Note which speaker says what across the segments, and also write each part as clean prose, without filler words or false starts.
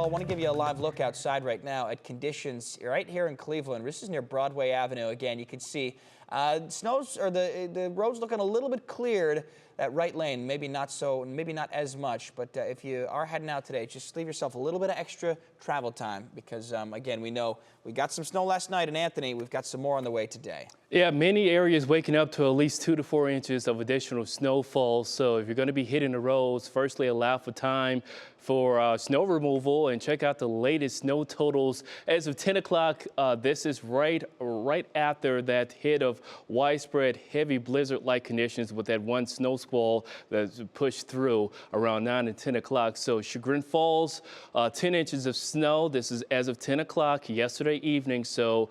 Speaker 1: I want to give you a live look outside right now at conditions right here in Cleveland. This is near Broadway Avenue. Again, you can see the road's looking a little bit cleared. That right lane, maybe not as much, but if you are heading out today, just leave yourself a little bit of extra travel time because, again, we know we got some snow last night in Anthony. We've got some more on the way today.
Speaker 2: Yeah, many areas waking up to at least 2 to 4 inches of additional snowfall. So if you're going to be hitting the roads, firstly, allow for time for snow removal and check out the latest snow totals. As of 10 o'clock, this is right after that hit of widespread heavy blizzard-like conditions with that one snow squall that's pushed through around 9 and 10 o'clock. So Chagrin Falls, 10 inches of snow. This is as of 10 o'clock yesterday evening. So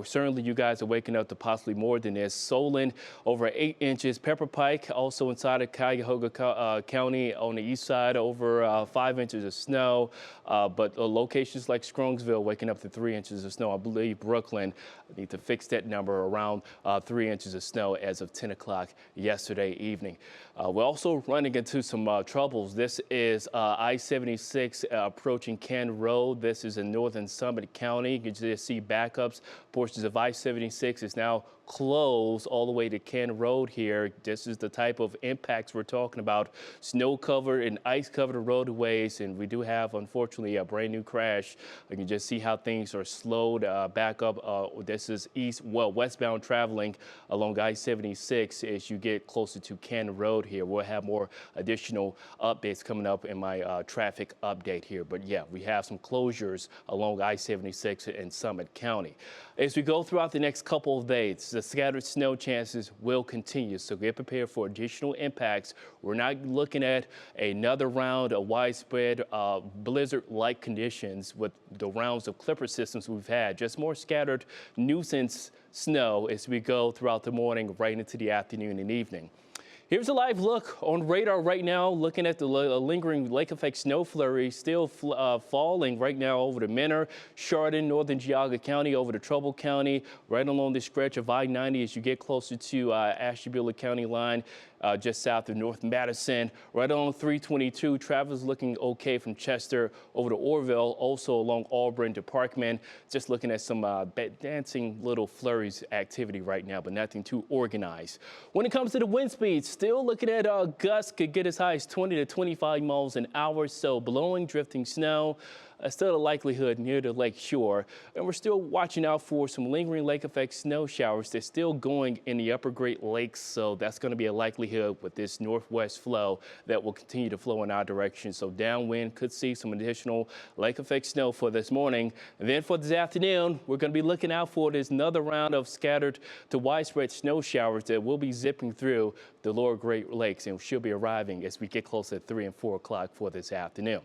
Speaker 2: certainly you guys are waking up to possibly more than this. Solon over 8 inches. Pepper Pike also inside of Cuyahoga County on the east side over 5 inches of snow. But locations like Scrongsville waking up to 3 inches of snow. I believe Brooklyn need to fix that number around 3 inches of snow as of 10 o'clock yesterday evening. We're also running into some troubles. This is I-76 approaching Ken Road. This is in northern Summit County. You can just see backups. Portions of I-76 is now closed all the way to Ken Road here. This is the type of impacts we're talking about. Snow covered and ice covered roadways, and we do have, unfortunately, a brand new crash. You can just see how things are slowed back up. This is westbound traveling along I-76 as you get closer to Ken Road here. We'll have more additional updates coming up in my traffic update here. But yeah, we have some closures along I-76 in Summit County. As we go throughout the next couple of days, the scattered snow chances will continue, so get prepared for additional impacts. We're not looking at another round of widespread blizzard-like conditions with the rounds of clipper systems we've had, just more scattered nuisance snow as we go throughout the morning right into the afternoon and evening. Here's a live look on radar right now, looking at the lingering lake effect snow flurry still falling right now over the Menor, Chardon, northern Geauga County, over to Trumbull County, right along the stretch of I-90 as you get closer to Ashtabula County line. Just south of North Madison, right along 322. Travel's looking okay from Chester over to Orville, also along Auburn to Parkman. Just looking at some dancing little flurries activity right now, but nothing too organized. When it comes to the wind speeds, still looking at gusts could get as high as 20 to 25 miles an hour. So blowing, drifting snow. Still a likelihood near the lake shore, and we're still watching out for some lingering lake effect snow showers. They're still going in the upper Great Lakes, so that's going to be a likelihood with this northwest flow that will continue to flow in our direction. So downwind could see some additional lake effect snow for this morning. And then for this afternoon, we're going to be looking out for this another round of scattered to widespread snow showers that will be zipping through the lower Great Lakes and should be arriving as we get closer at 3 and 4 o'clock for this afternoon.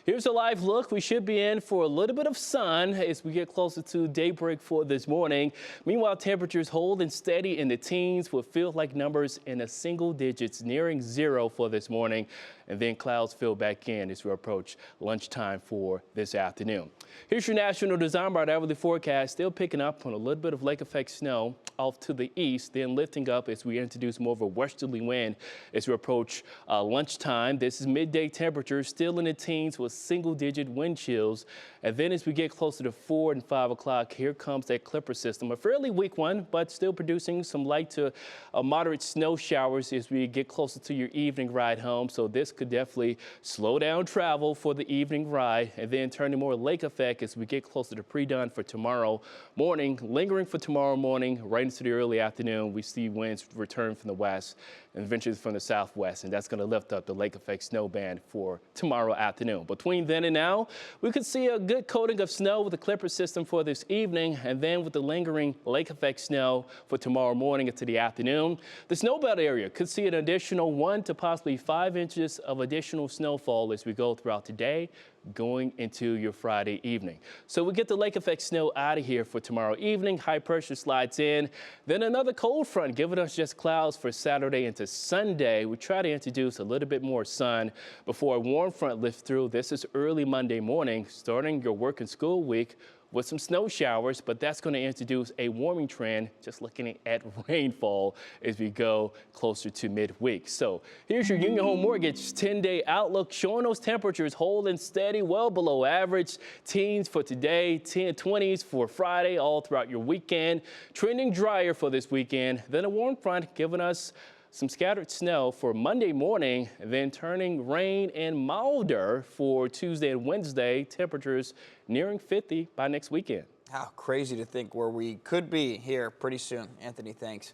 Speaker 2: Here's a live look. We should be in for a little bit of sun as we get closer to daybreak for this morning. Meanwhile, temperatures holding steady in the teens with feel-like numbers in the single digits, nearing zero for this morning. And then clouds fill back in as we approach lunchtime for this afternoon. Here's your National Design Bar hourly forecast. Still picking up on a little bit of lake effect snow off to the east, then lifting up as we introduce more of a westerly wind as we approach lunchtime. This is midday temperatures still in the teens with single-digit wind chills. And then as we get closer to 4 and 5 o'clock, here comes that clipper system, a fairly weak one, but still producing some light to moderate snow showers as we get closer to your evening ride home. So this could definitely slow down travel for the evening ride, and then turning more lake effect as we get closer to pre-dawn for tomorrow morning. Lingering for tomorrow morning, right into the early afternoon, we see winds return from the west and eventually from the southwest, and that's going to lift up the lake effect snow band for tomorrow afternoon. Between then and now, we could see a good coating of snow with the clipper system for this evening, and then with the lingering lake effect snow for tomorrow morning into the afternoon. The snowbelt area could see an additional 1 to possibly 5 inches of additional snowfall as we go throughout today, going into your Friday evening. So we get the lake effect snow out of here for tomorrow evening. High pressure slides in. Then another cold front giving us just clouds for Saturday into Sunday. We try to introduce a little bit more sun before a warm front lifts through. This is early Monday morning, starting your work and school week with some snow showers, but that's going to introduce a warming trend, just looking at rainfall as we go closer to midweek. So here's your Union Home Mortgage 10-day outlook, showing those temperatures holding steady, well below average. Teens for today, 20s for Friday, all throughout your weekend. Trending drier for this weekend. Then a warm front giving us some scattered snow for Monday morning, then turning rain and milder for Tuesday and Wednesday. Temperatures nearing 50 by next weekend.
Speaker 1: How crazy to think where we could be here pretty soon. Anthony, thanks.